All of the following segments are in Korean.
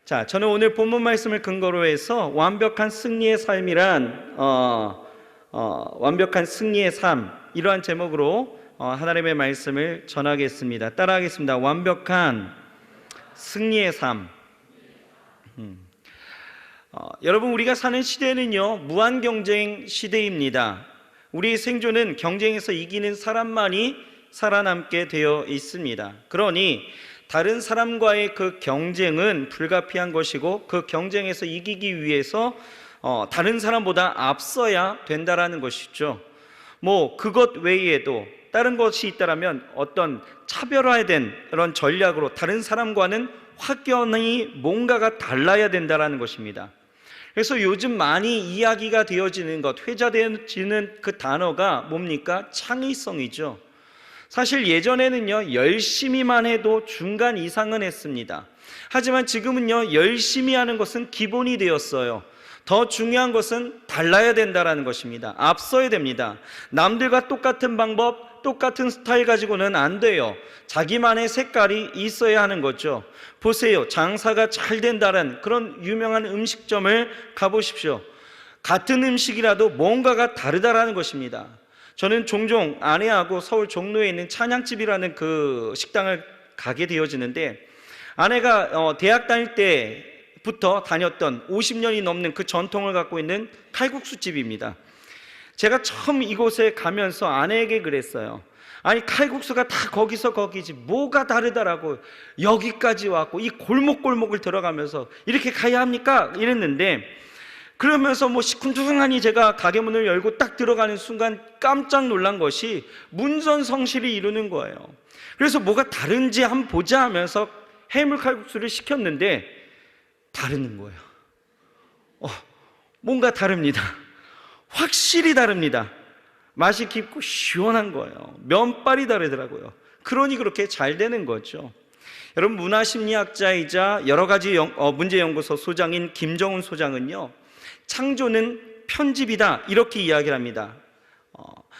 자, 저는 오늘 본문 말씀을 근거로 해서 완벽한 승리의 삶이란 완벽한 승리의 삶, 이러한 제목으로 하나님의 말씀을 전하겠습니다. 따라하겠습니다. 완벽한 승리의 삶. 여러분, 우리가 사는 시대는요, 무한 경쟁 시대입니다. 우리의 생존은 경쟁에서 이기는 사람만이 살아남게 되어 있습니다. 그러니 다른 사람과의 그 경쟁은 불가피한 것이고, 그 경쟁에서 이기기 위해서 다른 사람보다 앞서야 된다라는 것이죠. 그것 외에도 다른 것이 있다라면 어떤 차별화된 그런 전략으로 다른 사람과는 확연히 뭔가가 달라야 된다라는 것입니다. 그래서 요즘 많이 이야기가 되어지는 것, 회자되어지는 그 단어가 뭡니까? 창의성이죠. 사실 예전에는요, 열심히만 해도 중간 이상은 했습니다. 하지만 지금은요, 열심히 하는 것은 기본이 되었어요. 더 중요한 것은 달라야 된다는 것입니다. 앞서야 됩니다. 남들과 똑같은 방법, 똑같은 스타일 가지고는 안 돼요. 자기만의 색깔이 있어야 하는 거죠. 보세요, 장사가 잘 된다는 그런 유명한 음식점을 가보십시오. 같은 음식이라도 뭔가가 다르다라는 것입니다. 저는 종종 아내하고 서울 종로에 있는 찬양집이라는 그 식당을 가게 되어지는데, 아내가 대학 다닐 때부터 다녔던 50년이 넘는 그 전통을 갖고 있는 칼국수집입니다. 제가 처음 이곳에 가면서 아내에게 그랬어요. 아니, 칼국수가 다 거기서 거기지 뭐가 다르다라고 여기까지 왔고 이 골목골목을 들어가면서 이렇게 가야 합니까? 이랬는데, 그러면서 시큰둥하니 제가 가게 문을 열고 딱 들어가는 순간 깜짝 놀란 것이 문전성시를 이루는 거예요. 그래서 뭐가 다른지 한번 보자 하면서 해물칼국수를 시켰는데 다른 거예요. 뭔가 다릅니다. 확실히 다릅니다. 맛이 깊고 시원한 거예요. 면발이 다르더라고요. 그러니 그렇게 잘 되는 거죠. 여러분, 문화심리학자이자 여러 가지 문제연구소 소장인 김정훈 소장은요, 창조는 편집이다, 이렇게 이야기를 합니다.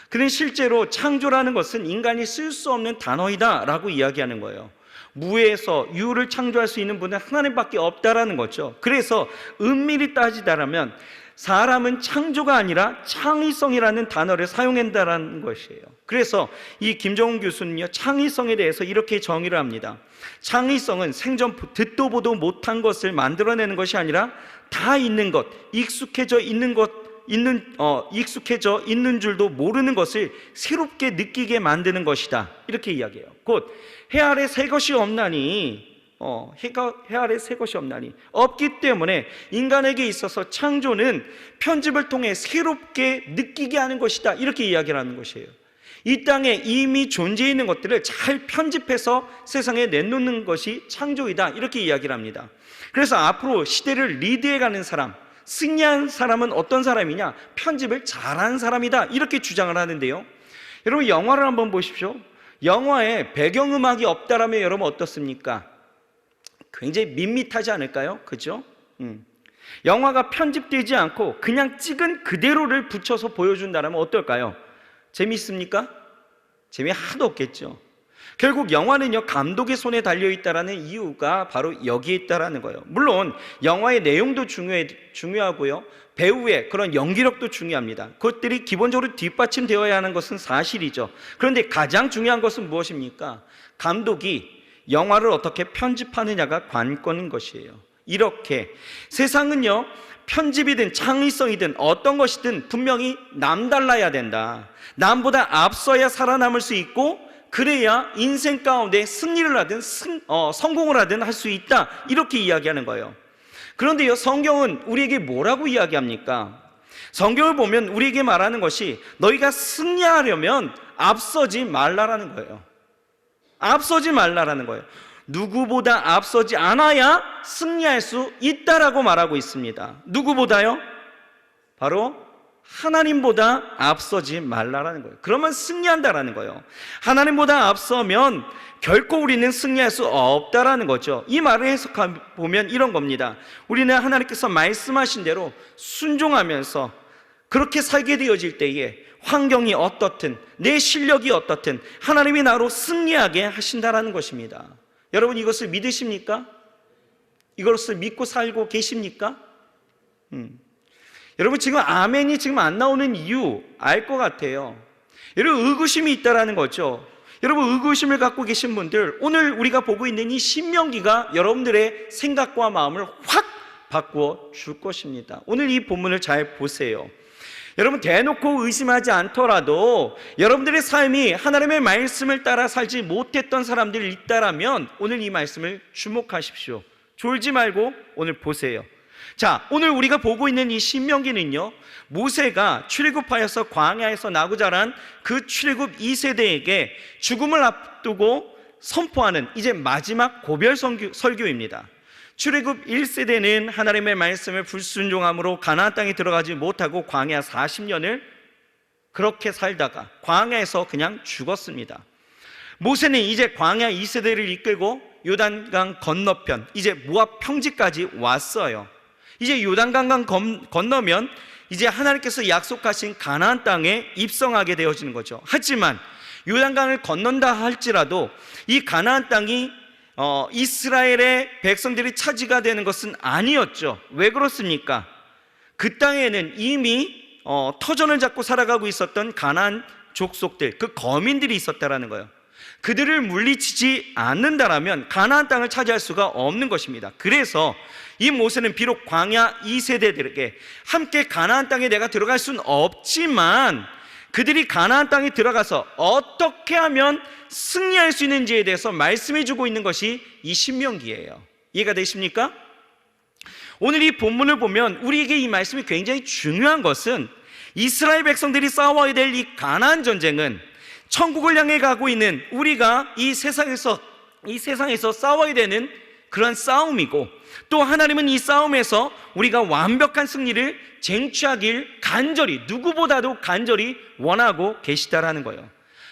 그는 실제로 창조라는 것은 인간이 쓸 수 없는 단어이다 라고 이야기하는 거예요. 무에서 유를 창조할 수 있는 분은 하나님밖에 없다라는 거죠. 그래서 은밀히 따지다라면 사람은 창조가 아니라 창의성이라는 단어를 사용한다는 것이에요. 그래서 이 김정훈 교수는요, 창의성에 대해서 이렇게 정의를 합니다. 창의성은 생전 듣도 보도 못한 것을 만들어내는 것이 아니라 다 있는 것, 익숙해져 있는 줄도 모르는 것을 새롭게 느끼게 만드는 것이다, 이렇게 이야기해요. 곧 해 아래 새 것이 없나니, 해 아래 새 것이 없나니, 없기 때문에 인간에게 있어서 창조는 편집을 통해 새롭게 느끼게 하는 것이다, 이렇게 이야기를 하는 것이에요. 이 땅에 이미 존재해 있는 것들을 잘 편집해서 세상에 내놓는 것이 창조이다, 이렇게 이야기를 합니다. 그래서 앞으로 시대를 리드해가는 사람, 승리한 사람은 어떤 사람이냐? 편집을 잘한 사람이다, 이렇게 주장을 하는데요. 여러분, 영화를 한번 보십시오. 영화에 배경음악이 없다라면 여러분 어떻습니까? 굉장히 밋밋하지 않을까요? 그죠? 영화가 편집되지 않고 그냥 찍은 그대로를 붙여서 보여준다면 어떨까요? 재미있습니까? 재미 하나도 없겠죠. 결국 영화는요, 감독의 손에 달려있다라는 이유가 바로 여기에 있다라는 거예요. 물론 영화의 내용도 중요하고요, 배우의 그런 연기력도 중요합니다. 그것들이 기본적으로 뒷받침되어야 하는 것은 사실이죠. 그런데 가장 중요한 것은 무엇입니까? 감독이 영화를 어떻게 편집하느냐가 관건인 것이에요. 이렇게 세상은요, 편집이든 창의성이든 어떤 것이든 분명히 남달라야 된다. 남보다 앞서야 살아남을 수 있고, 그래야 인생 가운데 승리를 하든 성공을 하든 할 수 있다, 이렇게 이야기하는 거예요. 그런데요, 성경은 우리에게 뭐라고 이야기합니까? 성경을 보면 우리에게 말하는 것이 너희가 승리하려면 앞서지 말라라는 거예요. 앞서지 말라라는 거예요. 누구보다 앞서지 않아야 승리할 수 있다라고 말하고 있습니다. 누구보다요? 바로 하나님보다 앞서지 말라라는 거예요. 그러면 승리한다라는 거예요. 하나님보다 앞서면 결코 우리는 승리할 수 없다라는 거죠. 이 말을 해석해보면 이런 겁니다. 우리는 하나님께서 말씀하신 대로 순종하면서 그렇게 살게 되어질 때에 환경이 어떻든 내 실력이 어떻든 하나님이 나로 승리하게 하신다라는 것입니다. 여러분, 이것을 믿으십니까? 이것을 믿고 살고 계십니까? 여러분 지금 아멘이 지금 안 나오는 이유 알 것 같아요. 여러분 의구심이 있다라는 거죠. 여러분 의구심을 갖고 계신 분들, 오늘 우리가 보고 있는 이 신명기가 여러분들의 생각과 마음을 확 바꾸어 줄 것입니다. 오늘 이 본문을 잘 보세요. 여러분 대놓고 의심하지 않더라도 여러분들의 삶이 하나님의 말씀을 따라 살지 못했던 사람들이 있다라면 오늘 이 말씀을 주목하십시오. 졸지 말고 오늘 보세요. 자, 오늘 우리가 보고 있는 이 신명기는요, 모세가 출애굽하여서 광야에서 나고 자란 그 출애굽 2세대에게 죽음을 앞두고 선포하는 이제 마지막 고별 설교입니다. 출애굽 1세대는 하나님의 말씀을 불순종함으로 가나안 땅에 들어가지 못하고 광야 40년을 그렇게 살다가 광야에서 그냥 죽었습니다. 모세는 이제 광야 2세대를 이끌고 요단강 건너편, 이제 모압 평지까지 왔어요. 이제 요단강 건너면 이제 하나님께서 약속하신 가나안 땅에 입성하게 되어지는 거죠. 하지만 요단강을 건넌다 할지라도 이 가나안 땅이 이스라엘의 백성들이 차지가 되는 것은 아니었죠. 왜 그렇습니까? 그 땅에는 이미 터전을 잡고 살아가고 있었던 가나안 족속들, 그 거민들이 있었다라는 거예요. 그들을 물리치지 않는다라면 가나안 땅을 차지할 수가 없는 것입니다. 그래서 이 모세는 비록 광야 2세대들에게 함께 가나안 땅에 내가 들어갈 수는 없지만 그들이 가나안 땅에 들어가서 어떻게 하면 승리할 수 있는지에 대해서 말씀해 주고 있는 것이 이 신명기예요. 이해가 되십니까? 오늘 이 본문을 보면 우리에게 이 말씀이 굉장히 중요한 것은 이스라엘 백성들이 싸워야 될 이 가나안 전쟁은 천국을 향해 가고 있는 우리가 이 세상에서 싸워야 되는 그런 싸움이고, 또 하나님은 이 싸움에서 우리가 완벽한 승리를 쟁취하길 간절히, 누구보다도 간절히 원하고 계시다라는 거예요.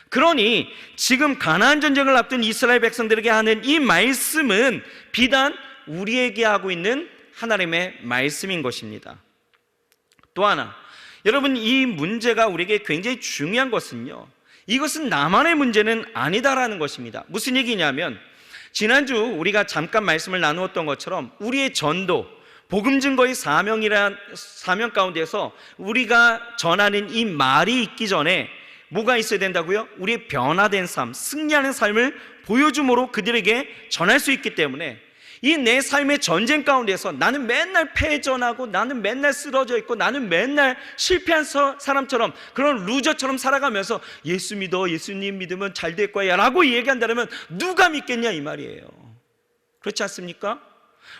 그러니 지금 가나안 전쟁을 앞둔 이스라엘 백성들에게 하는 이 말씀은 비단 우리에게 하고 있는 하나님의 말씀인 것입니다. 또 하나, 여러분 이 문제가 우리에게 굉장히 중요한 것은요, 이것은 나만의 문제는 아니다라는 것입니다. 무슨 얘기냐면 지난주 우리가 잠깐 말씀을 나누었던 것처럼 우리의 전도, 복음 증거의 사명 가운데서 우리가 전하는 이 말이 있기 전에 뭐가 있어야 된다고요? 우리의 변화된 삶, 승리하는 삶을 보여줌으로 그들에게 전할 수 있기 때문에 이 내 삶의 전쟁 가운데서 나는 맨날 패전하고 나는 맨날 쓰러져 있고 나는 맨날 실패한 사람처럼, 그런 루저처럼 살아가면서 예수 믿어, 예수님 믿으면 잘 될 거야 라고 얘기한다면 누가 믿겠냐 이 말이에요. 그렇지 않습니까?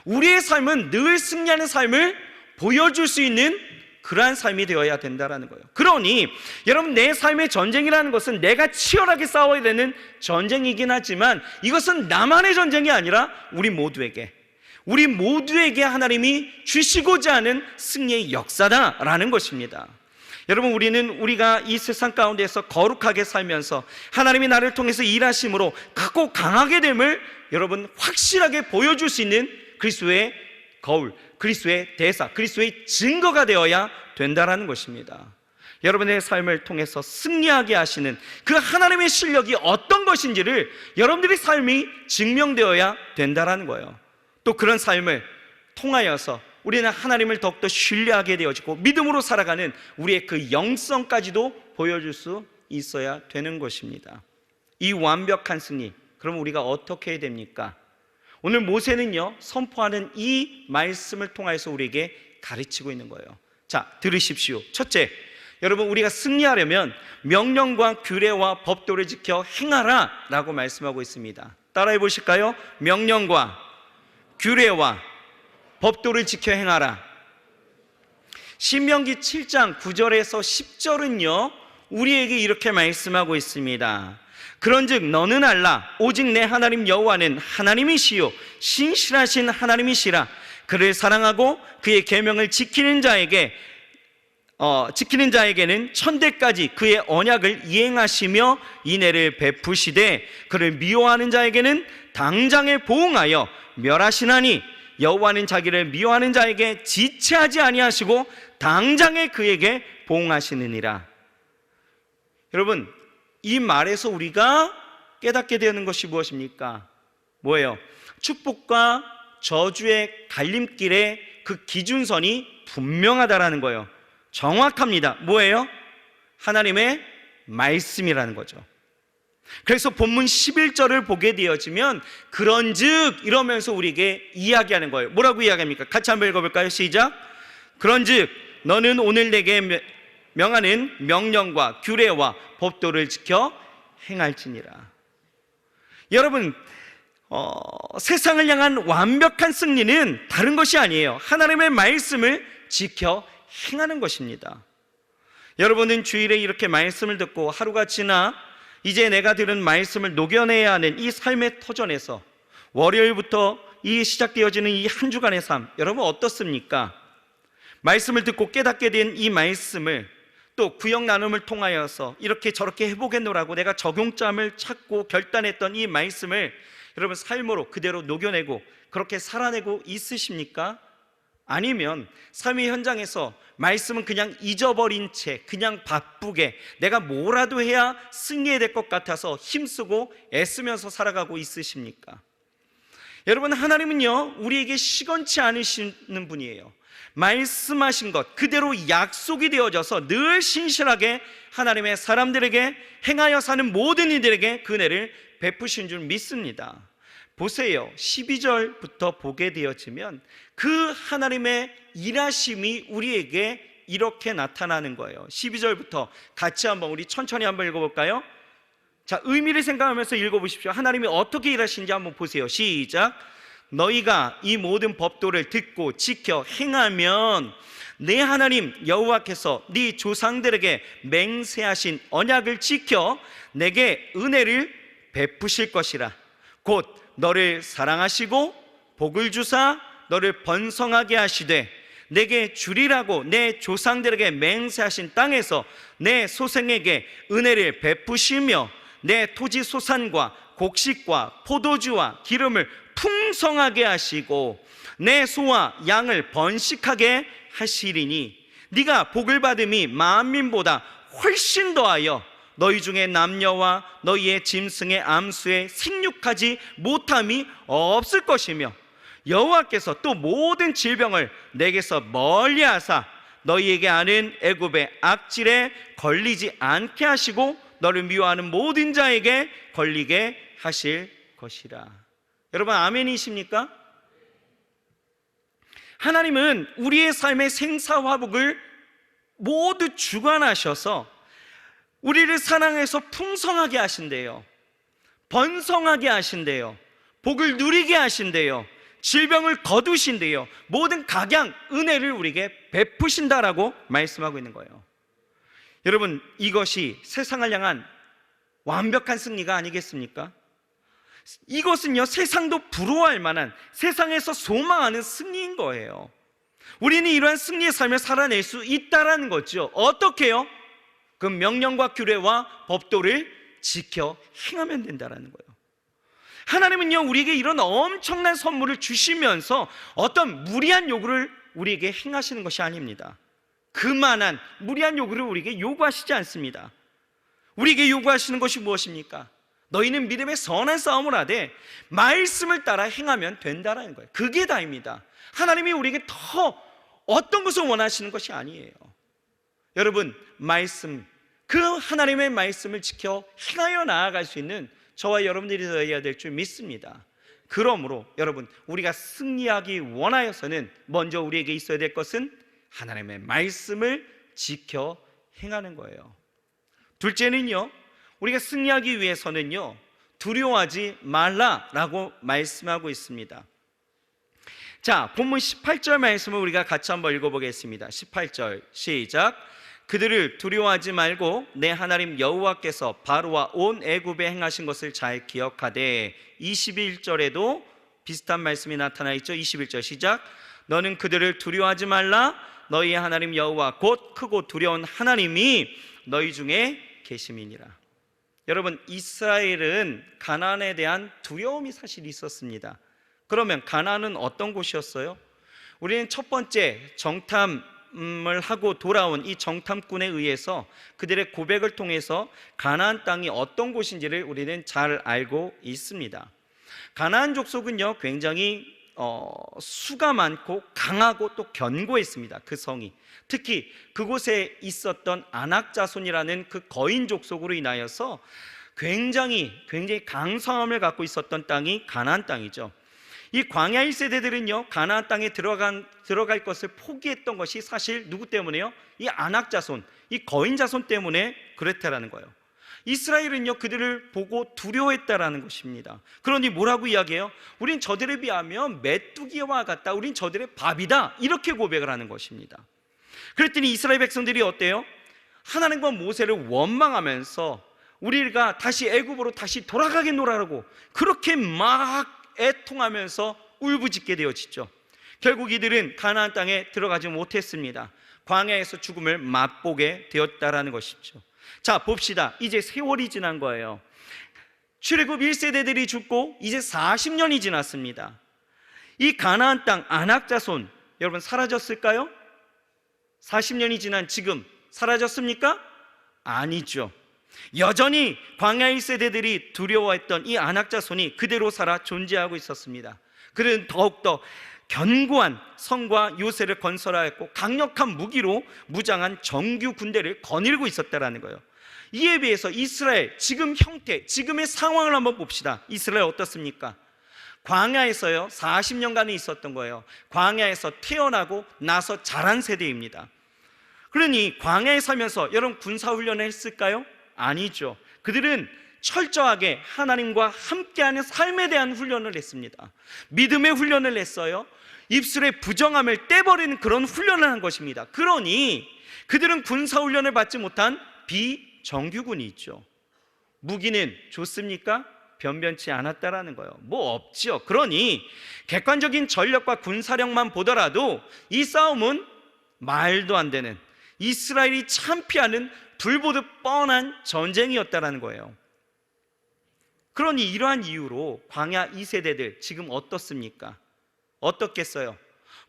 우리의 삶은 늘 승리하는 삶을 보여줄 수 있는 그러한 삶이 되어야 된다는 거예요. 그러니 여러분, 내 삶의 전쟁이라는 것은 내가 치열하게 싸워야 되는 전쟁이긴 하지만 이것은 나만의 전쟁이 아니라 우리 모두에게 하나님이 주시고자 하는 승리의 역사다라는 것입니다. 여러분, 우리가 이 세상 가운데서 거룩하게 살면서 하나님이 나를 통해서 일하심으로 크고 강하게 됨을 여러분 확실하게 보여줄 수 있는 그리스도의 거울, 그리스도의 대사, 그리스도의 증거가 되어야 된다라는 것입니다. 여러분의 삶을 통해서 승리하게 하시는 그 하나님의 실력이 어떤 것인지를 여러분들의 삶이 증명되어야 된다라는 거예요. 또 그런 삶을 통하여서 우리는 하나님을 더욱더 신뢰하게 되어지고 믿음으로 살아가는 우리의 그 영성까지도 보여줄 수 있어야 되는 것입니다. 이 완벽한 승리, 그럼 우리가 어떻게 해야 됩니까? 오늘 모세는요, 선포하는 이 말씀을 통해서 우리에게 가르치고 있는 거예요. 자, 들으십시오. 첫째, 여러분, 우리가 승리하려면 명령과 규례와 법도를 지켜 행하라 라고 말씀하고 있습니다. 따라해 보실까요? 명령과 규례와 법도를 지켜 행하라. 신명기 7장 9절에서 10절은요 우리에게 이렇게 말씀하고 있습니다. 그런즉 너는 알라, 오직 내 하나님 여호와는 하나님이시요 신실하신 하나님이시라. 그를 사랑하고 그의 계명을 지키는 자에게는 천대까지 그의 언약을 이행하시며 인애를 베푸시되, 그를 미워하는 자에게는 당장에 보응하여 멸하시나니 여호와는 자기를 미워하는 자에게 지체하지 아니하시고 당장에 그에게 보응하시느니라. 여러분, 이 말에서 우리가 깨닫게 되는 것이 무엇입니까? 뭐예요? 축복과 저주의 갈림길의 그 기준선이 분명하다라는 거예요. 정확합니다. 뭐예요? 하나님의 말씀이라는 거죠. 그래서 본문 11절을 보게 되어지면 그런즉 이러면서 우리에게 이야기하는 거예요. 뭐라고 이야기합니까? 같이 한번 읽어볼까요? 시작. 그런즉 너는 오늘 내게 명하는 명령과 규례와 법도를 지켜 행할지니라. 여러분, 세상을 향한 완벽한 승리는 다른 것이 아니에요. 하나님의 말씀을 지켜 행하는 것입니다. 여러분은 주일에 이렇게 말씀을 듣고 하루가 지나 이제 내가 들은 말씀을 녹여내야 하는 이 삶의 터전에서 월요일부터 이 시작되어지는 이 한 주간의 삶, 여러분 어떻습니까? 말씀을 듣고 깨닫게 된 이 말씀을 또 구역 나눔을 통하여서 이렇게 저렇게 해보겠노라고 내가 적용점을 찾고 결단했던 이 말씀을 여러분 삶으로 그대로 녹여내고 그렇게 살아내고 있으십니까? 아니면 삶의 현장에서 말씀은 그냥 잊어버린 채 그냥 바쁘게 내가 뭐라도 해야 승리해야 될 것 같아서 힘쓰고 애쓰면서 살아가고 있으십니까? 여러분, 하나님은요 우리에게 시건치 않으시는 분이에요. 말씀하신 것 그대로 약속이 되어져서 늘 신실하게 하나님의 사람들에게 행하여 사는 모든 이들에게 그 은혜를 베푸신 줄 믿습니다. 보세요. 12절부터 보게 되어지면 그 하나님의 일하심이 우리에게 이렇게 나타나는 거예요. 12절부터 같이 한번 우리 천천히 한번 읽어볼까요? 자, 의미를 생각하면서 읽어보십시오. 하나님이 어떻게 일하시는지 한번 보세요. 시작. 너희가 이 모든 법도를 듣고 지켜 행하면 내 하나님 여호와께서 네 조상들에게 맹세하신 언약을 지켜 내게 은혜를 베푸실 것이라. 곧 너를 사랑하시고 복을 주사 너를 번성하게 하시되 내게 주리라고 내 조상들에게 맹세하신 땅에서 내 소생에게 은혜를 베푸시며 내 토지 소산과 곡식과 포도주와 기름을 풍성하게 하시고 내 소와 양을 번식하게 하시리니 네가 복을 받음이 만민보다 훨씬 더하여 너희 중에 남녀와 너희의 짐승의 암수에 생육하지 못함이 없을 것이며 여호와께서 또 모든 질병을 내게서 멀리하사 너희에게 아는 애굽의 악질에 걸리지 않게 하시고 너를 미워하는 모든 자에게 걸리게 하실 것이라. 여러분 아멘이십니까? 하나님은 우리의 삶의 생사화복을 모두 주관하셔서 우리를 사랑해서 풍성하게 하신대요. 번성하게 하신대요. 복을 누리게 하신대요. 질병을 거두신대요. 모든 각양 은혜를 우리에게 베푸신다라고 말씀하고 있는 거예요. 여러분 이것이 세상을 향한 완벽한 승리가 아니겠습니까? 이것은요 세상도 부러워할 만한 세상에서 소망하는 승리인 거예요. 우리는 이러한 승리의 삶을 살아낼 수 있다라는 거죠. 어떻게요? 그 명령과 규례와 법도를 지켜 행하면 된다라는 거예요. 하나님은요 우리에게 이런 엄청난 선물을 주시면서 어떤 무리한 요구를 우리에게 행하시는 것이 아닙니다. 그만한 무리한 요구를 우리에게 요구하시지 않습니다. 우리에게 요구하시는 것이 무엇입니까? 너희는 믿음의 선한 싸움을 하되 말씀을 따라 행하면 된다라는 거예요. 그게 다입니다. 하나님이 우리에게 더 어떤 것을 원하시는 것이 아니에요. 여러분 말씀, 그 하나님의 말씀을 지켜 행하여 나아갈 수 있는 저와 여러분들이 되어야 될 줄 믿습니다. 그러므로 여러분 우리가 승리하기 원하여서는 먼저 우리에게 있어야 될 것은 하나님의 말씀을 지켜 행하는 거예요. 둘째는요 우리가 승리하기 위해서는요 두려워하지 말라라고 말씀하고 있습니다. 자, 본문 18절 말씀을 우리가 같이 한번 읽어보겠습니다. 18절 시작. 그들을 두려워하지 말고 내 하나님 여호와께서 바로와 온 애굽에 행하신 것을 잘 기억하되 21절에도 비슷한 말씀이 나타나 있죠. 21절 시작. 너는 그들을 두려워하지 말라. 너희 하나님 여호와 곧 크고 두려운 하나님이 너희 중에 계심이니라. 여러분 이스라엘은 가나안에 대한 두려움이 사실 있었습니다. 그러면 가나안은 어떤 곳이었어요? 우리는 첫 번째 정탐을 하고 돌아온 이 정탐꾼에 의해서 그들의 고백을 통해서 가나안 땅이 어떤 곳인지를 우리는 잘 알고 있습니다. 가나안 족속은요 굉장히 수가 많고 강하고 또 견고했습니다. 그 성이 특히 그곳에 있었던 안악자손이라는 그 거인 족속으로 인하여서 굉장히 강성함을 갖고 있었던 땅이 가나안 땅이죠. 이 광야 1세대들은요 가나안 땅에 들어갈 것을 포기했던 것이 사실 누구 때문에요? 이 안악자손, 이 거인 자손 때문에 그랬다라는 거예요. 이스라엘은요 그들을 보고 두려워했다라는 것입니다. 그러니 뭐라고 이야기해요? 우린 저들에 비하면 메뚜기와 같다, 우린 저들의 밥이다, 이렇게 고백을 하는 것입니다. 그랬더니 이스라엘 백성들이 어때요? 하나님과 모세를 원망하면서 우리가 다시 애굽으로 다시 돌아가겠노라고 그렇게 막 애통하면서 울부짖게 되어지죠. 결국 이들은 가나안 땅에 들어가지 못했습니다. 광야에서 죽음을 맛보게 되었다라는 것이죠. 자, 봅시다. 이제 세월이 지난 거예요. 출애굽 1세대들이 죽고 이제 40년이 지났습니다. 이 가나안 땅 안악자손 여러분 사라졌을까요? 40년이 지난 지금 사라졌습니까? 아니죠. 여전히 광야 1세대들이 두려워했던 이 안악자손이 그대로 살아 존재하고 있었습니다. 그들은 더욱더 견고한 성과 요새를 건설하였고 강력한 무기로 무장한 정규 군대를 거닐고 있었다라는 거예요. 이에 비해서 이스라엘 지금 형태, 지금의 상황을 한번 봅시다. 이스라엘 어떻습니까? 광야에서요 40년간이 있었던 거예요. 광야에서 태어나고 나서 자란 세대입니다. 그러니 광야에 살면서 여러분 군사훈련을 했을까요? 아니죠. 그들은 철저하게 하나님과 함께하는 삶에 대한 훈련을 했습니다. 믿음의 훈련을 했어요. 입술의 부정함을 떼버리는 그런 훈련을 한 것입니다. 그러니 그들은 군사훈련을 받지 못한 비정규군이 있죠. 무기는 좋습니까? 변변치 않았다라는 거예요. 뭐 없죠. 그러니 객관적인 전력과 군사력만 보더라도 이 싸움은 말도 안 되는, 이스라엘이 참피하는 불보듯 뻔한 전쟁이었다라는 거예요. 그러니 이러한 이유로 광야 2세대들 지금 어떻습니까? 어떻겠어요?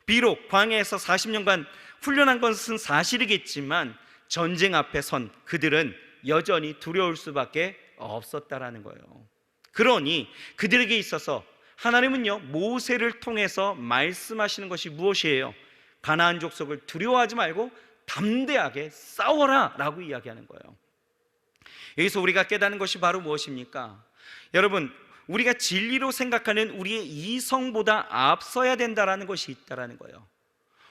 비록 광야에서 40년간 훈련한 것은 사실이겠지만 전쟁 앞에 선 그들은 여전히 두려울 수밖에 없었다라는 거예요. 그러니 그들에게 있어서 하나님은요 모세를 통해서 말씀하시는 것이 무엇이에요? 가나안 족속을 두려워하지 말고 담대하게 싸워라 라고 이야기하는 거예요. 여기서 우리가 깨닫는 것이 바로 무엇입니까? 여러분, 우리가 진리로 생각하는 우리의 이성보다 앞서야 된다라는 것이 있다라는 거예요.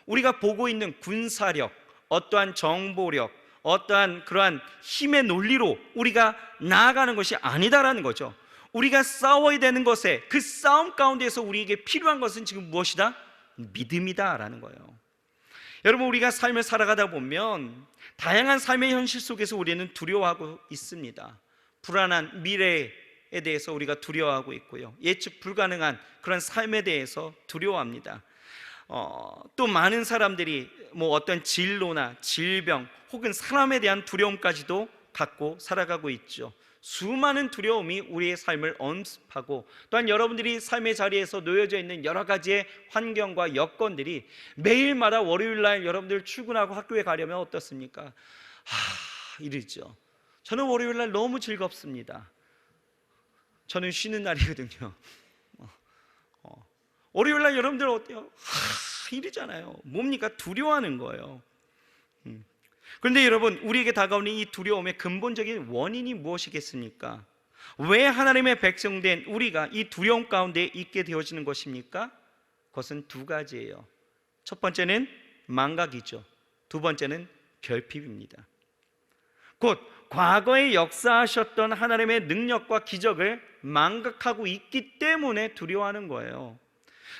우리가 보고 있는 군사력, 어떠한 정보력, 어떠한 그러한 힘의 논리로 우리가 나아가는 것이 아니다라는 거죠. 우리가 싸워야 되는 것에, 그 싸움 가운데서 우리에게 필요한 것은 지금 무엇이다? 믿음이다라는 거예요. 여러분, 우리가 삶을 살아가다 보면 다양한 삶의 현실 속에서 우리는 두려워하고 있습니다. 불안한 미래에 대해서 우리가 두려워하고 있고요. 예측 불가능한 그런 삶에 대해서 두려워합니다. 또 많은 사람들이 뭐 어떤 진로나 질병 혹은 사람에 대한 두려움까지도 갖고 살아가고 있죠. 수많은 두려움이 우리의 삶을 엄습하고 또한 여러분들이 삶의 자리에서 놓여져 있는 여러 가지의 환경과 여건들이 매일마다 월요일날 여러분들 출근하고 학교에 가려면 어떻습니까? 이러죠. 저는 월요일날 너무 즐겁습니다. 저는 쉬는 날이거든요. 월요일날 여러분들 어때요? 이러잖아요. 뭡니까? 두려워하는 거예요. 그런데 여러분, 우리에게 다가오는 이 두려움의 근본적인 원인이 무엇이겠습니까? 왜 하나님의 백성된 우리가 이 두려움 가운데 있게 되어지는 것입니까? 그것은 두 가지예요. 첫 번째는 망각이죠. 두 번째는 결핍입니다. 곧 과거에 역사하셨던 하나님의 능력과 기적을 망각하고 있기 때문에 두려워하는 거예요.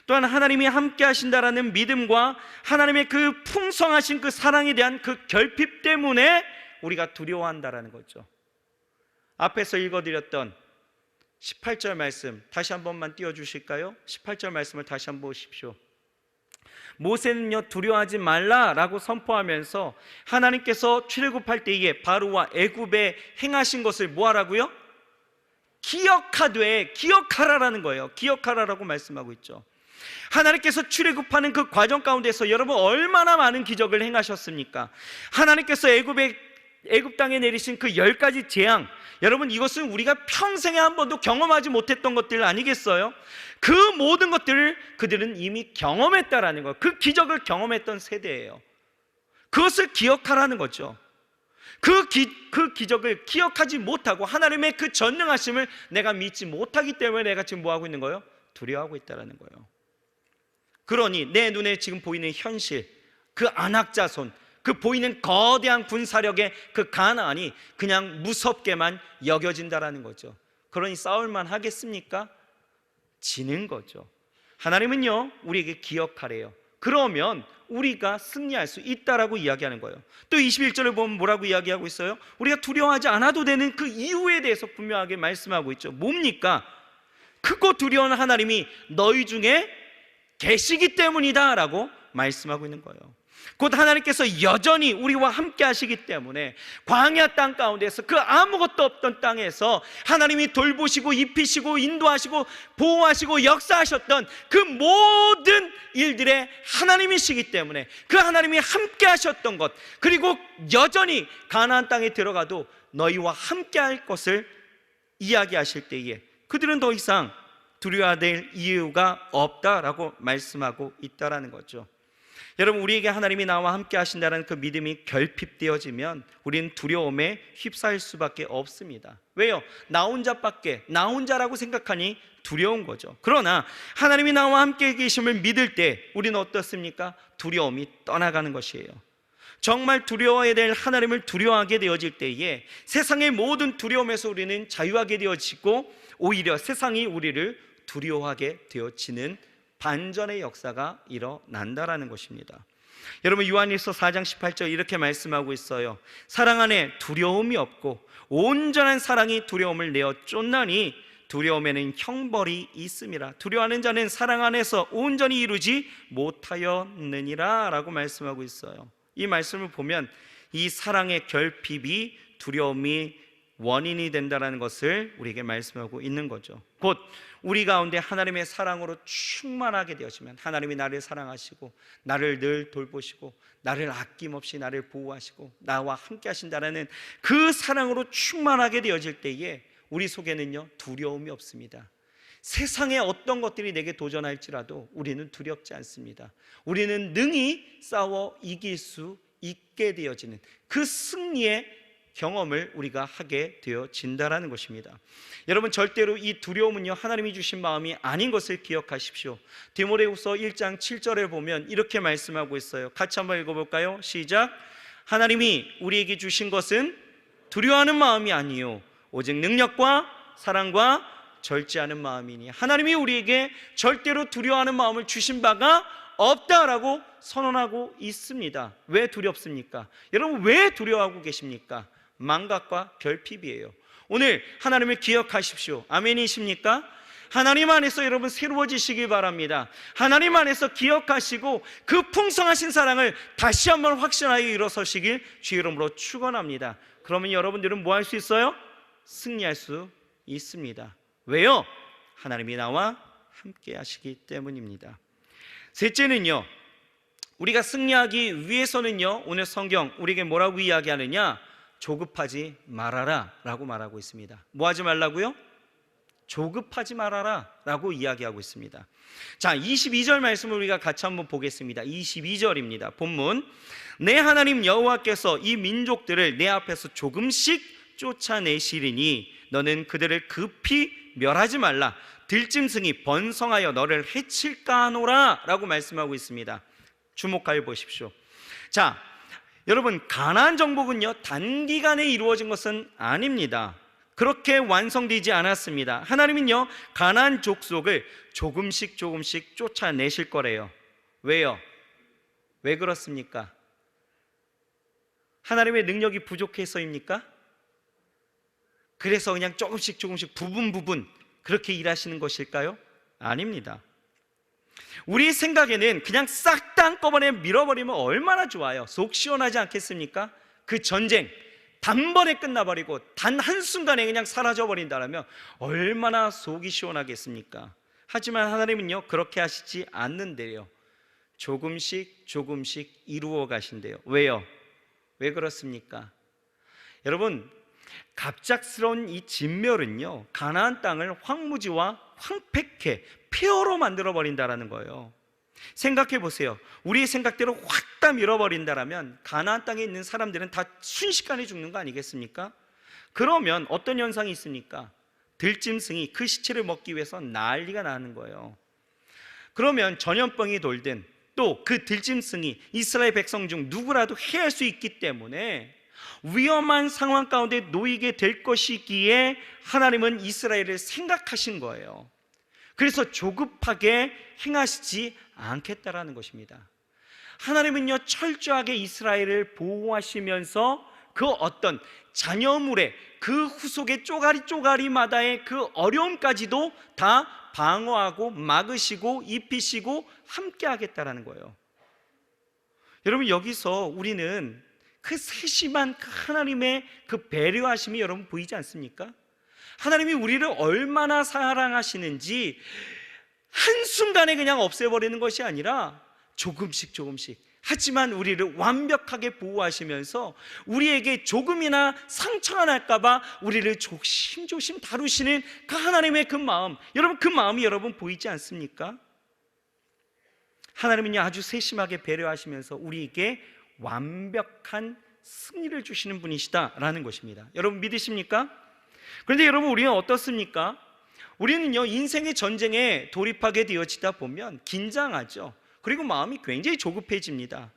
또한 하나님이 함께 하신다라는 믿음과 하나님의 그 풍성하신 그 사랑에 대한 그 결핍 때문에 우리가 두려워한다라는 거죠. 앞에서 읽어드렸던 18절 말씀 다시 한 번만 띄워주실까요? 18절 말씀을 다시 한번 보십시오. 모세는요 두려워하지 말라라고 선포하면서 하나님께서 출애굽할 때에 바로와 애굽에 행하신 것을 뭐하라고요? 기억하라라는 거예요. 기억하라라고 말씀하고 있죠. 하나님께서 출애굽하는 그 과정 가운데서 여러분 얼마나 많은 기적을 행하셨습니까? 하나님께서 애굽의 애굽 땅에 내리신 그 10가지 재앙, 여러분 이것은 우리가 평생에 한 번도 경험하지 못했던 것들 아니겠어요? 그 모든 것들을 그들은 이미 경험했다라는 거예요. 그 기적을 경험했던 세대예요. 그것을 기억하라는 거죠. 그 기적을 기억하지 못하고 하나님의 그 전능하심을 내가 믿지 못하기 때문에 내가 지금 뭐 하고 있는 거예요? 두려워하고 있다는 거예요. 그러니 내 눈에 지금 보이는 현실, 그 안악자손, 그 보이는 거대한 군사력의 그 가나안이 그냥 무섭게만 여겨진다라는 거죠. 그러니 싸울만 하겠습니까? 지는 거죠. 하나님은요 우리에게 기억하래요. 그러면 우리가 승리할 수 있다라고 이야기하는 거예요. 또 21절을 보면 뭐라고 이야기하고 있어요? 우리가 두려워하지 않아도 되는 그 이유에 대해서 분명하게 말씀하고 있죠. 뭡니까? 크고 두려운 하나님이 너희 중에 계시기 때문이다 라고 말씀하고 있는 거예요. 곧 하나님께서 여전히 우리와 함께 하시기 때문에 광야 땅 가운데서 그 아무것도 없던 땅에서 하나님이 돌보시고 입히시고 인도하시고 보호하시고 역사하셨던 그 모든 일들의 하나님이시기 때문에 그 하나님이 함께 하셨던 것, 그리고 여전히 가나안 땅에 들어가도 너희와 함께 할 것을 이야기하실 때에 그들은 더 이상 두려워할 이유가 없다라고 말씀하고 있다라는 거죠. 여러분, 우리에게 하나님이 나와 함께 하신다는 그 믿음이 결핍되어지면 우리는 두려움에 휩싸일 수밖에 없습니다. 왜요? 나 혼자라고 생각하니 두려운 거죠. 그러나 하나님이 나와 함께 계심을 믿을 때 우리는 어떻습니까? 두려움이 떠나가는 것이에요. 정말 두려워해야 될 하나님을 두려워하게 되어질 때에 세상의 모든 두려움에서 우리는 자유하게 되어지고 오히려 세상이 우리를 두려워하게 되어지는 반전의 역사가 일어난다라는 것입니다. 여러분, 요한일서 4장 18절 이렇게 말씀하고 있어요. 사랑 안에 두려움이 없고 온전한 사랑이 두려움을 내어 쫓나니 두려움에는 형벌이 있음이라. 두려워하는 자는 사랑 안에서 온전히 이루지 못하였느니라 라고 말씀하고 있어요. 이 말씀을 보면 이 사랑의 결핍이 두려움이 원인이 된다는 것을 우리에게 말씀하고 있는 거죠. 곧 우리 가운데 하나님의 사랑으로 충만하게 되어지면 하나님이 나를 사랑하시고 나를 늘 돌보시고 나를 아낌없이 나를 보호하시고 나와 함께 하신다는 그 사랑으로 충만하게 되어질 때에 우리 속에는요 두려움이 없습니다. 세상의 어떤 것들이 내게 도전할지라도 우리는 두렵지 않습니다. 우리는 능히 싸워 이길 수 있게 되어지는 그 승리의 경험을 우리가 하게 되어진다라는 것입니다. 여러분, 절대로 이 두려움은요 하나님이 주신 마음이 아닌 것을 기억하십시오. 디모데후서 1장 7절에 보면 이렇게 말씀하고 있어요. 같이 한번 읽어볼까요? 시작. 하나님이 우리에게 주신 것은 두려워하는 마음이 아니요 오직 능력과 사랑과 절제하는 마음이니. 하나님이 우리에게 절대로 두려워하는 마음을 주신 바가 없다라고 선언하고 있습니다. 왜 두렵습니까? 여러분, 왜 두려워하고 계십니까? 망각과 결핍이에요. 오늘 하나님을 기억하십시오. 아멘이십니까? 하나님 안에서 여러분 새로워지시기 바랍니다. 하나님 안에서 기억하시고 그 풍성하신 사랑을 다시 한번 확신하여 일어서시길 주의 이름으로 축원합니다. 그러면 여러분들은 뭐 할 수 있어요? 승리할 수 있습니다. 왜요? 하나님이 나와 함께 하시기 때문입니다. 셋째는요, 우리가 승리하기 위해서는요, 오늘 성경 우리에게 뭐라고 이야기하느냐? 조급하지 말아라 라고 말하고 있습니다. 뭐 하지 말라고요? 조급하지 말아라 라고 이야기하고 있습니다. 자, 22절 말씀을 우리가 같이 한번 보겠습니다. 22절입니다. 본문. 내 하나님 여호와께서 이 민족들을 내 앞에서 조금씩 쫓아내시리니 너는 그들을 급히 멸하지 말라. 들짐승이 번성하여 너를 해칠까 하노라 라고 말씀하고 있습니다. 주목하여 보십시오. 자, 여러분, 가나안 정복은요 단기간에 이루어진 것은 아닙니다. 그렇게 완성되지 않았습니다. 하나님은요 가나안 족속을 조금씩 쫓아내실 거래요. 왜요? 왜 그렇습니까? 하나님의 능력이 부족해서입니까? 그래서 그냥 조금씩 부분 그렇게 일하시는 것일까요? 아닙니다. 우리 생각에는 그냥 싹 다 한꺼번에 밀어버리면 얼마나 좋아요. 속 시원하지 않겠습니까? 그 전쟁 단번에 끝나버리고 단 한순간에 그냥 사라져버린다면 얼마나 속이 시원하겠습니까? 하지만 하나님은요 그렇게 하시지 않는데요, 조금씩 이루어 가신대요. 왜요? 왜 그렇습니까? 여러분, 갑작스러운 이 진멸은요, 가나안 땅을 황무지와 황폐케 폐허로 만들어 버린다라는 거예요. 생각해 보세요. 우리의 생각대로 확 다 밀어버린다라면 가나안 땅에 있는 사람들은 다 순식간에 죽는 거 아니겠습니까? 그러면 어떤 현상이 있습니까? 들짐승이 그 시체를 먹기 위해서 난리가 나는 거예요. 그러면 전염병이 돌든 또 그 들짐승이 이스라엘 백성 중 누구라도 해할 수 있기 때문에 위험한 상황 가운데 놓이게 될 것이기에 하나님은 이스라엘을 생각하신 거예요. 그래서 조급하게 행하시지 않겠다라는 것입니다. 하나님은요, 철저하게 이스라엘을 보호하시면서 그 어떤 잔여물의 그 후속의 쪼가리마다의 그 어려움까지도 다 방어하고 막으시고 입히시고 함께 하겠다라는 거예요. 여러분, 여기서 우리는 그 세심한 하나님의 그 배려하심이 여러분 보이지 않습니까? 하나님이 우리를 얼마나 사랑하시는지 한순간에 그냥 없애버리는 것이 아니라 조금씩 하지만 우리를 완벽하게 보호하시면서 우리에게 조금이나 상처가 날까봐 우리를 조심조심 다루시는 그 하나님의 그 마음, 여러분, 그 마음이 여러분 보이지 않습니까? 하나님은요, 아주 세심하게 배려하시면서 우리에게 완벽한 승리를 주시는 분이시다라는 것입니다. 여러분 믿으십니까? 그런데 여러분, 우리는 어떻습니까? 우리는요, 인생의 전쟁에 돌입하게 되어지다 보면 긴장하죠. 그리고 마음이 굉장히 조급해집니다.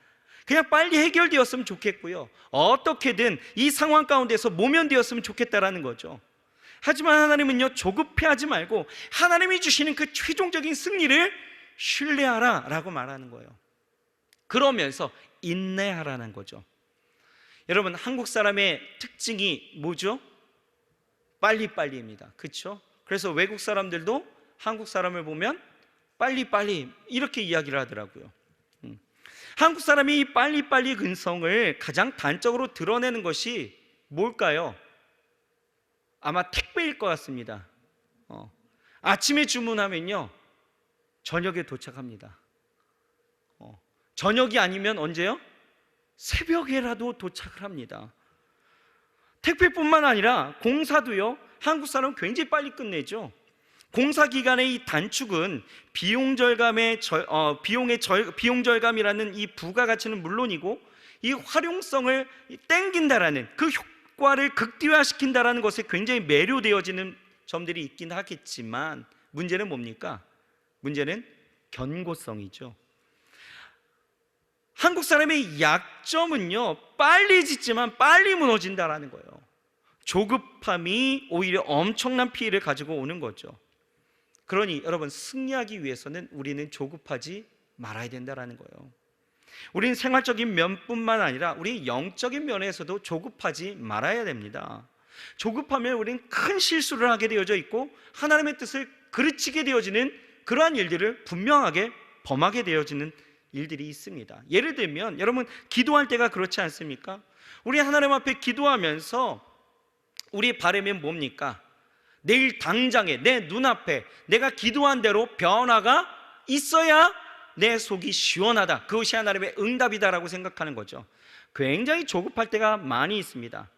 그냥 빨리 해결되었으면 좋겠고요, 어떻게든 이 상황 가운데서 모면되었으면 좋겠다라는 거죠. 하지만 하나님은요, 조급해하지 말고 하나님이 주시는 그 최종적인 승리를 신뢰하라 라고 말하는 거예요. 그러면서 인내하라는 거죠. 여러분, 한국 사람의 특징이 뭐죠? 빨리빨리입니다. 그렇죠? 그래서 외국 사람들도 한국 사람을 보면 빨리빨리 이렇게 이야기를 하더라고요. 한국 사람이 이 빨리빨리 근성을 가장 단적으로 드러내는 것이 뭘까요? 아마 택배일 것 같습니다. 아침에 주문하면요, 저녁에 도착합니다. 저녁이 아니면 언제요? 새벽에라도 도착을 합니다. 택배뿐만 아니라 공사도요, 한국 사람은 굉장히 빨리 끝내죠. 공사 기간의 이 단축은 비용 절감이라는 이 부가가치는 물론이고 이 활용성을 땡긴다라는 그 효과를 극대화시킨다라는 것에 굉장히 매료되어지는 점들이 있긴 하겠지만 문제는 뭡니까? 문제는 견고성이죠. 한국 사람의 약점은요, 빨리 짓지만 빨리 무너진다라는 거예요. 조급함이 오히려 엄청난 피해를 가지고 오는 거죠. 그러니 여러분, 승리하기 위해서는 우리는 조급하지 말아야 된다는 거예요. 우리는 생활적인 면뿐만 아니라 우리 영적인 면에서도 조급하지 말아야 됩니다. 조급하면 우리는 큰 실수를 하게 되어져 있고 하나님의 뜻을 그르치게 되어지는 그러한 일들을 분명하게 범하게 되어지는 일들이 있습니다. 예를 들면 여러분, 기도할 때가 그렇지 않습니까? 우리 하나님 앞에 기도하면서 우리의 바람이 뭡니까? 내일 당장에 내 눈앞에 내가 기도한 대로 변화가 있어야 내 속이 시원하다, 그것이 하나님의 응답이다라고 생각하는 거죠. 굉장히 조급할 때가 많이 있습니다.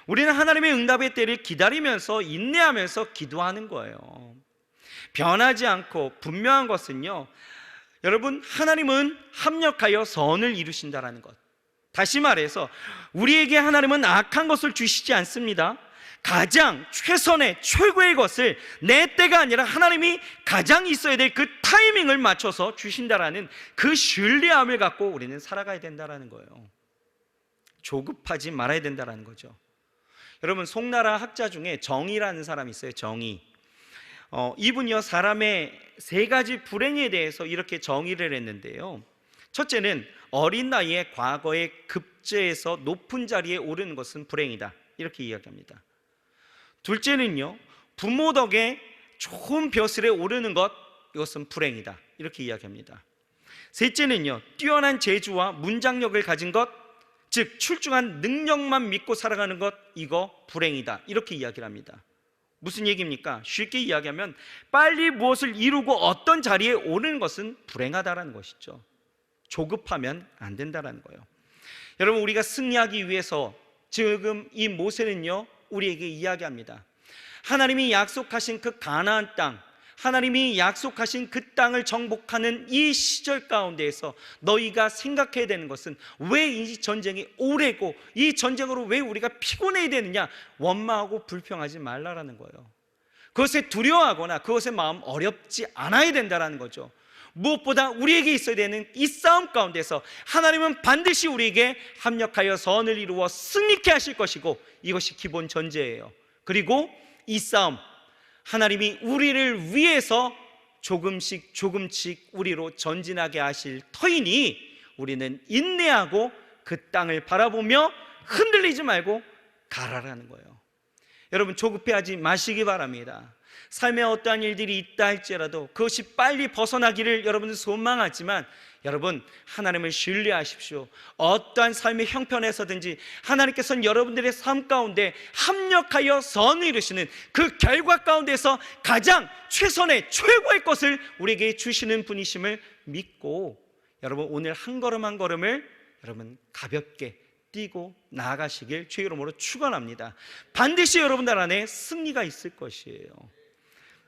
우리는 하나님의 응답의 때를 기다리면서 인내하면서 기도하는 거예요. 변하지 않고 분명한 것은요, 여러분, 하나님은 합력하여 선을 이루신다라는 것. 다시 말해서 우리에게 하나님은 악한 것을 주시지 않습니다. 가장 최선의 최고의 것을 내 때가 아니라 하나님이 가장 있어야 될 그 타이밍을 맞춰서 주신다라는 그 신뢰함을 갖고 우리는 살아가야 된다라는 거예요. 조급하지 말아야 된다라는 거죠. 여러분, 송나라 학자 중에 정의라는 사람이 있어요. 정의. 이분이요, 사람의 세 가지 불행에 대해서 이렇게 정의를 했는데요. 첫째는 어린 나이에 과거에 급제해서 높은 자리에 오르는 것은 불행이다, 이렇게 이야기합니다. 둘째는요, 부모 덕에 좋은 벼슬에 오르는 것, 이것은 불행이다, 이렇게 이야기합니다. 셋째는요, 뛰어난 재주와 문장력을 가진 것, 즉 출중한 능력만 믿고 살아가는 것, 이거 불행이다, 이렇게 이야기를 합니다. 무슨 얘기입니까? 쉽게 이야기하면 빨리 무엇을 이루고 어떤 자리에 오르는 것은 불행하다라는 것이죠. 조급하면 안 된다라는 거예요. 여러분, 우리가 승리하기 위해서 지금 이 모세는요 우리에게 이야기합니다. 하나님이 약속하신 그 가나안 땅, 하나님이 약속하신 그 땅을 정복하는 이 시절 가운데에서 너희가 생각해야 되는 것은 왜 이 전쟁이 오래고 이 전쟁으로 왜 우리가 피곤해야 되느냐, 원망하고 불평하지 말라라는 거예요. 그것에 두려워하거나 그것에 마음 어렵지 않아야 된다라는 거죠. 무엇보다 우리에게 있어야 되는 이 싸움 가운데서 하나님은 반드시 우리에게 합력하여 선을 이루어 승리케 하실 것이고, 이것이 기본 전제예요. 그리고 이 싸움, 하나님이 우리를 위해서 조금씩 우리로 전진하게 하실 터이니 우리는 인내하고 그 땅을 바라보며 흔들리지 말고 가라라는 거예요. 여러분, 조급해하지 마시기 바랍니다. 삶에 어떠한 일들이 있다 할지라도 그것이 빨리 벗어나기를 여러분은 소망하지만, 여러분 하나님을 신뢰하십시오. 어떠한 삶의 형편에서든지 하나님께서는 여러분들의 삶 가운데 합력하여 선을 이루시는 그 결과 가운데서 가장 최선의 최고의 것을 우리에게 주시는 분이심을 믿고, 여러분 오늘 한 걸음 한 걸음을 여러분 가볍게 뛰고 나아가시길 주의 이름으로 축원합니다. 반드시 여러분들 안에 승리가 있을 것이에요.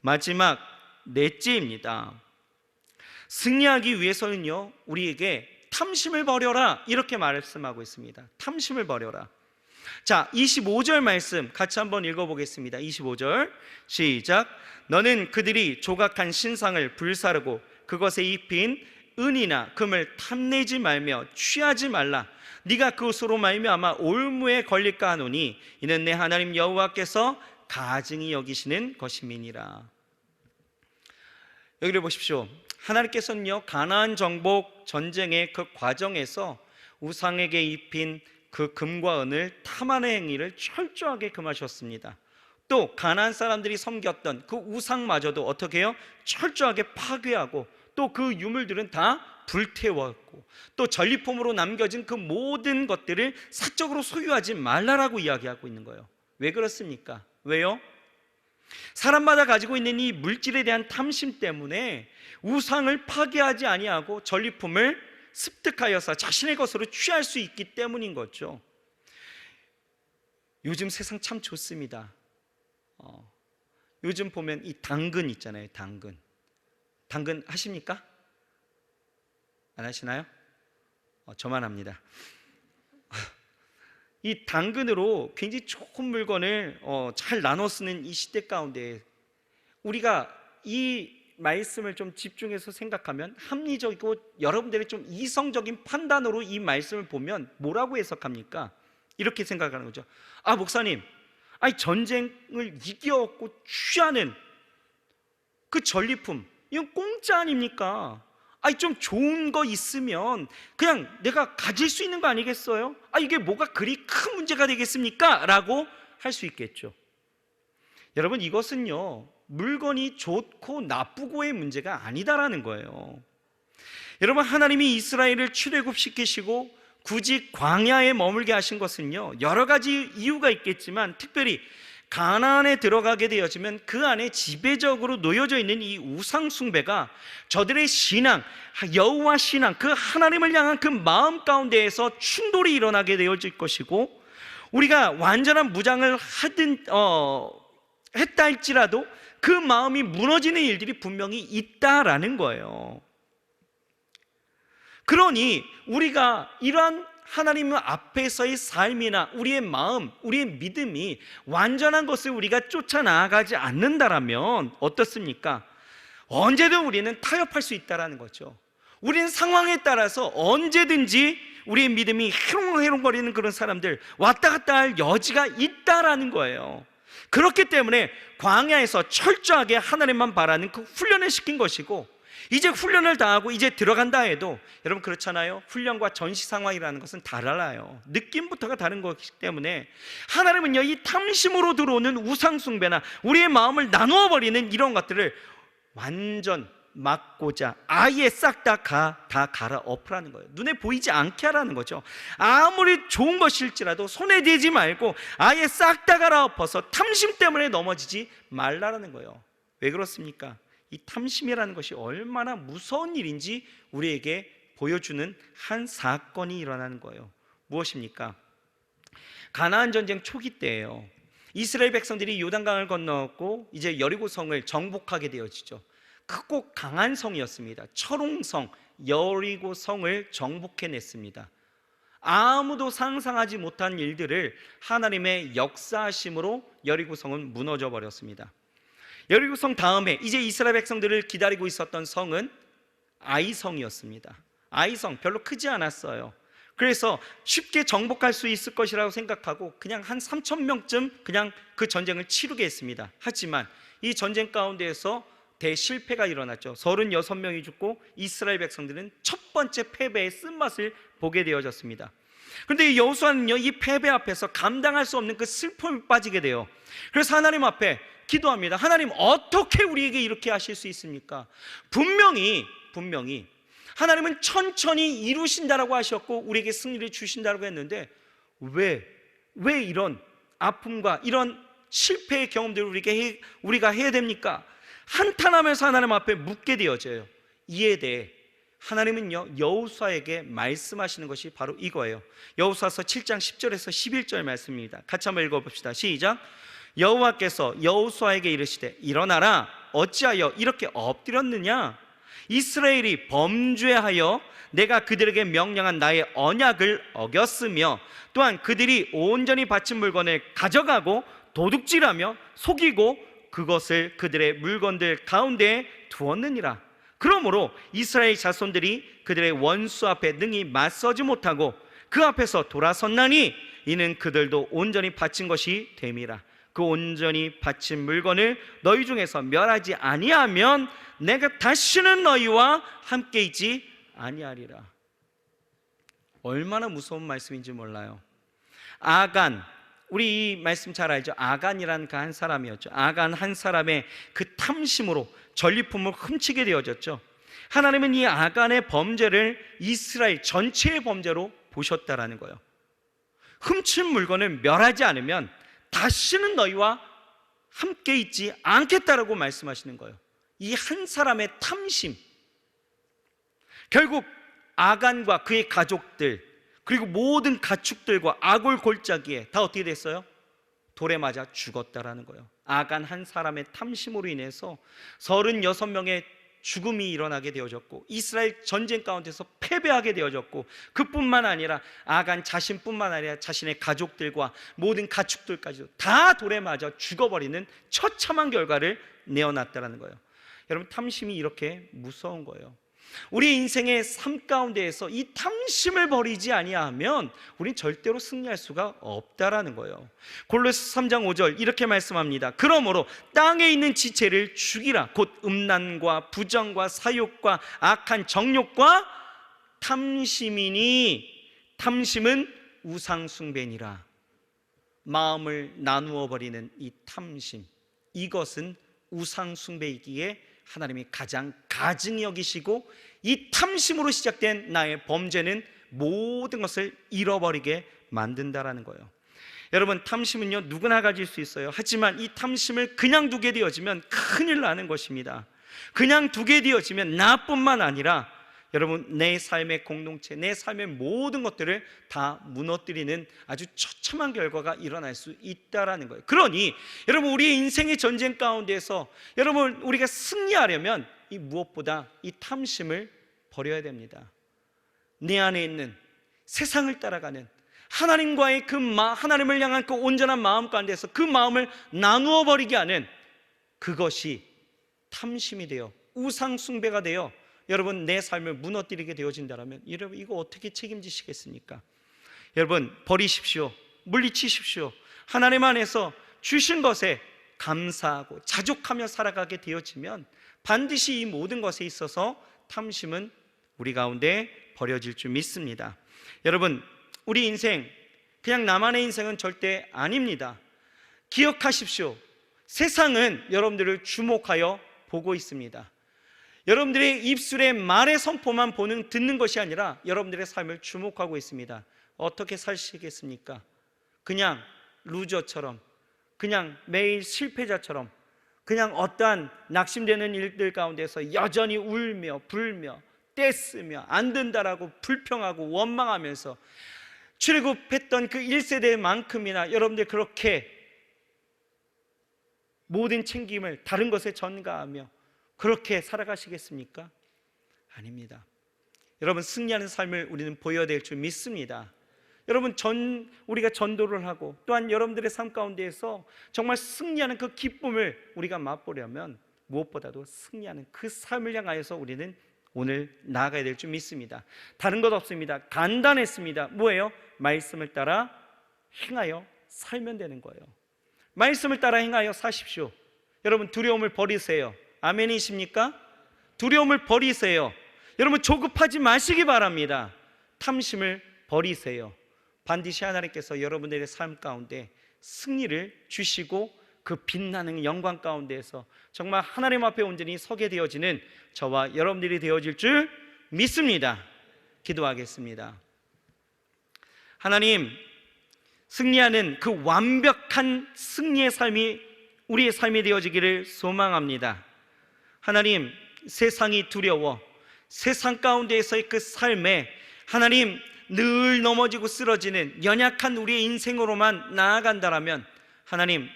마지막 넷째입니다. 승리하기 위해서는요 우리에게 탐심을 버려라, 이렇게 말씀하고 있습니다. 탐심을 버려라. 자, 25절 말씀 같이 한번 읽어보겠습니다. 25절 시작. 너는 그들이 조각한 신상을 불사르고 그것에 입힌 은이나 금을 탐내지 말며 취하지 말라. 네가 그것으로 말미암아 올무에 걸릴까 하노니 이는 내 하나님 여호와께서 가증히 여기시는 것임이니라. 여기를 보십시오. 하나님께서는요 가나안 정복 전쟁의 그 과정에서 우상에게 입힌 그 금과 은을 탐하는 행위를 철저하게 금하셨습니다. 또 가나안 사람들이 섬겼던 그 우상마저도 어떻게 해요? 철저하게 파괴하고, 또 그 유물들은 다 불태웠고, 또 전리품으로 남겨진 그 모든 것들을 사적으로 소유하지 말라라고 이야기하고 있는 거예요. 왜 그렇습니까? 왜요? 사람마다 가지고 있는 이 물질에 대한 탐심 때문에 우상을 파괴하지 아니하고 전리품을 습득하여서 자신의 것으로 취할 수 있기 때문인 거죠. 요즘 세상 참 좋습니다. 요즘 보면 이 당근 있잖아요. 당근 하십니까? 안 하시나요? 저만 합니다. 이 당근으로 굉장히 좋은 물건을 잘 나눠 쓰는 이 시대 가운데 우리가 이 말씀을 좀 집중해서 생각하면, 합리적이고 여러분들의 좀 이성적인 판단으로 이 말씀을 보면 뭐라고 해석합니까? 이렇게 생각하는 거죠. 아, 목사님, 아니 전쟁을 이겨갖고 취하는 그 전리품, 이건 공짜 아닙니까? 아니 좀 좋은 거 있으면 그냥 내가 가질 수 있는 거 아니겠어요? 아, 이게 뭐가 그리 큰 문제가 되겠습니까? 라고 할 수 있겠죠. 여러분, 이것은요 물건이 좋고 나쁘고의 문제가 아니다라는 거예요. 여러분, 하나님이 이스라엘을 출애굽시키시고 굳이 광야에 머물게 하신 것은요 여러 가지 이유가 있겠지만, 특별히 가나안에 들어가게 되어지면 그 안에 지배적으로 놓여져 있는 이 우상 숭배가 저들의 신앙, 여호와 신앙, 그 하나님을 향한 그 마음 가운데에서 충돌이 일어나게 되어질 것이고, 우리가 완전한 무장을 했다 할지라도 그 마음이 무너지는 일들이 분명히 있다라는 거예요. 그러니 우리가 이러한 하나님 앞에서의 삶이나 우리의 마음, 우리의 믿음이 완전한 것을 우리가 쫓아나가지 않는다라면 어떻습니까? 언제든 우리는 타협할 수 있다는 거죠. 우리는 상황에 따라서 언제든지 우리의 믿음이 해롱해롱거리는 그런 사람들, 왔다 갔다 할 여지가 있다라는 거예요. 그렇기 때문에 광야에서 철저하게 하나님만 바라는 그 훈련을 시킨 것이고, 이제 훈련을 다 하고 이제 들어간다 해도, 여러분 그렇잖아요. 훈련과 전시 상황이라는 것은 달라요. 느낌부터가 다른 것이기 때문에 하나님은요 이 탐심으로 들어오는 우상숭배나 우리의 마음을 나누어 버리는 이런 것들을 완전 막고자 아예 싹 다 갈아엎으라는 거예요. 눈에 보이지 않게 하라는 거죠. 아무리 좋은 것일지라도 손에 대지 말고 아예 싹 다 갈아엎어서 탐심 때문에 넘어지지 말라는 거예요. 왜 그렇습니까? 이 탐심이라는 것이 얼마나 무서운 일인지 우리에게 보여주는 한 사건이 일어나는 거예요. 무엇입니까? 가나안 전쟁 초기 때예요. 이스라엘 백성들이 요단강을 건너고 이제 여리고성을 정복하게 되어지죠. 크고 강한 성이었습니다. 철옹성 여리고성을 정복해냈습니다. 아무도 상상하지 못한 일들을 하나님의 역사하심으로 여리고성은 무너져 버렸습니다. 여리고성 다음에 이제 이스라엘 백성들을 기다리고 있었던 성은 아이성이었습니다. 아이성 별로 크지 않았어요. 그래서 쉽게 정복할 수 있을 것이라고 생각하고 그냥 한 3,000명쯤 그냥 그 전쟁을 치르게 했습니다. 하지만 이 전쟁 가운데에서 대실패가 일어났죠. 36명이 죽고 이스라엘 백성들은 첫 번째 패배의 쓴맛을 보게 되어졌습니다. 그런데 여호수아는요, 이 패배 앞에서 감당할 수 없는 그 슬픔에 빠지게 돼요. 그래서 하나님 앞에 기도합니다. 하나님, 어떻게 우리에게 이렇게 하실 수 있습니까? 분명히 하나님은 천천히 이루신다라고 하셨고 우리에게 승리를 주신다라고 했는데 왜 이런 아픔과 이런 실패의 경험들을 우리가 해야 됩니까? 한탄하면서 하나님 앞에 묻게 되어져요. 이에 대해 하나님은요, 여호수아에게 말씀하시는 것이 바로 이거예요. 여호수아서 7장 10절에서 11절 말씀입니다. 같이 한번 읽어봅시다. 시작. 여호와께서 여호수아에게 이르시되 일어나라. 어찌하여 이렇게 엎드렸느냐? 이스라엘이 범죄하여 내가 그들에게 명령한 나의 언약을 어겼으며 또한 그들이 온전히 바친 물건을 가져가고 도둑질하며 속이고 그것을 그들의 물건들 가운데에 두었느니라. 그러므로 이스라엘 자손들이 그들의 원수 앞에 능히 맞서지 못하고 그 앞에서 돌아섰나니 이는 그들도 온전히 바친 것이 됨이라. 그 온전히 바친 물건을 너희 중에서 멸하지 아니하면 내가 다시는 너희와 함께 있지 아니하리라. 얼마나 무서운 말씀인지 몰라요. 아간, 우리 이 말씀 잘 알죠? 아간이라는 그 한 사람이었죠. 아간 한 사람의 그 탐심으로 전리품을 훔치게 되어졌죠. 하나님은 이 아간의 범죄를 이스라엘 전체의 범죄로 보셨다라는 거예요. 훔친 물건을 멸하지 않으면 다시는 너희와 함께 있지 않겠다라고 말씀하시는 거예요. 이 한 사람의 탐심, 결국 아간과 그의 가족들 그리고 모든 가축들과 아골 골짜기에 다 어떻게 됐어요? 돌에 맞아 죽었다라는 거예요. 아간 한 사람의 탐심으로 인해서 36명의 죽음이 일어나게 되어졌고 이스라엘 전쟁 가운데서 패배하게 되어졌고 그뿐만 아니라 아간 자신뿐만 아니라 자신의 가족들과 모든 가축들까지도 다 돌에 맞아 죽어버리는 처참한 결과를 내어놨다는 거예요. 여러분, 탐심이 이렇게 무서운 거예요. 우리 인생의 삶 가운데에서 이 탐심을 버리지 아니하면 우린 절대로 승리할 수가 없다라는 거예요. 골로새 3장 5절 이렇게 말씀합니다. 그러므로 땅에 있는 지체를 죽이라. 곧 음란과 부정과 사욕과 악한 정욕과 탐심이니 탐심은 우상숭배니라. 마음을 나누어 버리는 이 탐심, 이것은 우상숭배이기에 하나님이 가장 가증히 여기시고 이 탐심으로 시작된 나의 범죄는 모든 것을 잃어버리게 만든다라는 거예요. 여러분, 탐심은요 누구나 가질 수 있어요. 하지만 이 탐심을 그냥 두게 되어지면 큰일 나는 것입니다. 그냥 두게 되어지면 나뿐만 아니라 여러분, 내 삶의 공동체, 내 삶의 모든 것들을 다 무너뜨리는 아주 처참한 결과가 일어날 수 있다라는 거예요. 그러니 여러분, 우리의 인생의 전쟁 가운데서 여러분, 우리가 승리하려면 이 무엇보다 이 탐심을 버려야 됩니다. 내 안에 있는 세상을 따라가는 하나님과의 하나님을 향한 그 온전한 마음 가운데서 그 마음을 나누어 버리게 하는 그것이 탐심이 되어 우상 숭배가 되어 여러분, 내 삶을 무너뜨리게 되어진다면 여러분, 이거 어떻게 책임지시겠습니까? 여러분, 버리십시오. 물리치십시오. 하나님 안에서 주신 것에 감사하고 자족하며 살아가게 되어지면 반드시 이 모든 것에 있어서 탐심은 우리 가운데 버려질 줄 믿습니다. 여러분, 우리 인생 그냥 나만의 인생은 절대 아닙니다. 기억하십시오. 세상은 여러분들을 주목하여 보고 있습니다. 여러분들의 입술의 말의 선포만 듣는 것이 아니라 여러분들의 삶을 주목하고 있습니다. 어떻게 사시겠습니까? 그냥 루저처럼, 그냥 매일 실패자처럼, 그냥 어떠한 낙심되는 일들 가운데서 여전히 울며 불며 떼쓰며 안 된다라고 불평하고 원망하면서 출애굽했던 그 1세대만큼이나 여러분들 그렇게 모든 챙김을 다른 것에 전가하며 그렇게 살아가시겠습니까? 아닙니다. 여러분, 승리하는 삶을 우리는 보여야 될 줄 믿습니다. 여러분, 우리가 전도를 하고 또한 여러분들의 삶 가운데에서 정말 승리하는 그 기쁨을 우리가 맛보려면 무엇보다도 승리하는 그 삶을 향하여서 우리는 오늘 나아가야 될 줄 믿습니다. 다른 것 없습니다. 간단했습니다. 뭐예요? 말씀을 따라 행하여 살면 되는 거예요. 말씀을 따라 행하여 사십시오. 여러분, 두려움을 버리세요. 아멘이십니까? 두려움을 버리세요. 여러분, 조급하지 마시기 바랍니다. 탐심을 버리세요. 반드시 하나님께서 여러분들의 삶 가운데 승리를 주시고 그 빛나는 영광 가운데에서 정말 하나님 앞에 온전히 서게 되어지는 저와 여러분들이 되어질 줄 믿습니다. 기도하겠습니다. 하나님, 승리하는 그 완벽한 승리의 삶이 우리의 삶이 되어지기를 소망합니다. 하나님, 세상이 두려워 세상 가운데에서의 그 삶에 하나님 늘 넘어지고 쓰러지는 연약한 우리의 인생으로만 나아간다라면 하나님,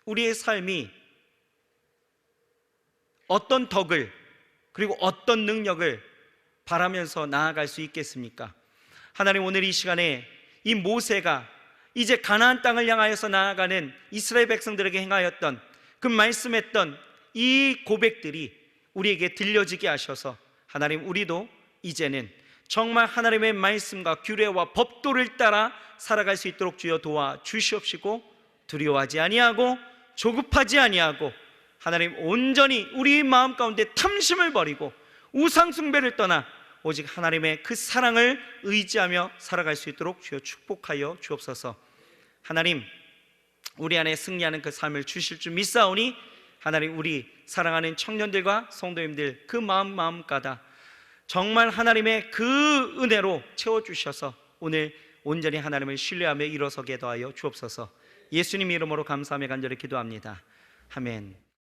우리의 삶이 어떤 덕을 그리고 어떤 능력을 바라면서 나아갈 수 있겠습니까? 하나님, 오늘 이 시간에 이 모세가 이제 가나안 땅을 향하여서 나아가는 이스라엘 백성들에게 행하였던 그 말씀했던 이 고백들이 우리에게 들려지게 하셔서 하나님, 우리도 이제는 정말 하나님의 말씀과 규례와 법도를 따라 살아갈 수 있도록 주여 도와주시옵시고 두려워하지 아니하고 조급하지 아니하고 하나님, 온전히 우리 마음 가운데 탐심을 버리고 우상 숭배를 떠나 오직 하나님의 그 사랑을 의지하며 살아갈 수 있도록 주여 축복하여 주옵소서. 하나님, 우리 안에 승리하는 그 삶을 주실 줄 믿사오니 하나님, 우리 사랑하는 청년들과 성도님들 그 마음마음마다 정말 하나님의 그 은혜로 채워주셔서 오늘 온전히 하나님을 신뢰하며 일어서게 더하여 주옵소서. 예수님 이름으로 감사하며 간절히 기도합니다. 아멘.